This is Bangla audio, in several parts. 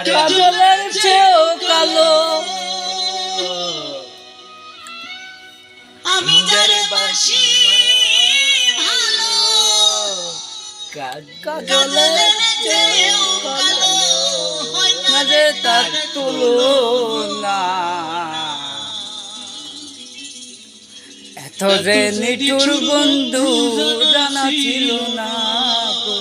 কাজলের চেয়েও কালো আমি যারে বাসি ভালো কাজলের চেয়েও কালো মাঝে তার তুলনা এত যে নিঠুর বন্ধু জানা ছিল না গো।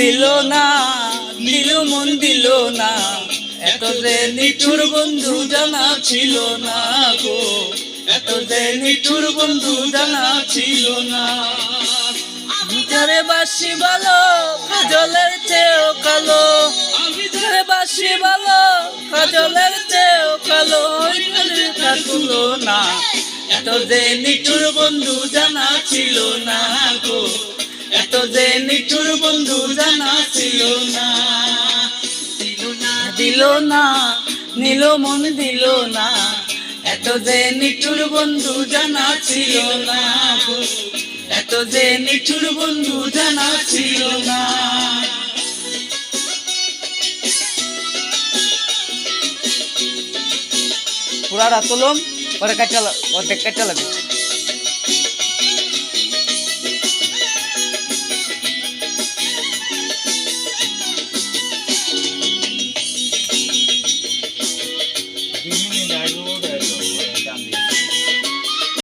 দিল না দিল মন দিল না এত যে নিঠুর বন্ধু জানা ছিল না গো। এত যে নিঠুর বন্ধু জানা ছিল না। আমি যারে বাসি ভালো কাজলের চেয়েও কালো আমি যারে বাসি ভালো কাজলের চেয়েও কালো তার তুলনা এত যে নিঠুর বন্ধু জানা ছিল না গো। এত যে নিঠুর বন্ধু জানা ছিল না। দিল না নীল মন দিল না এত যে নিঠুর বন্ধু জানা ছিল না গো। এত যে নিঠুর বন্ধু জানা ছিল না। পুরাটা তুলম পরে কাটা অর্ধেক কাটা লাগবে।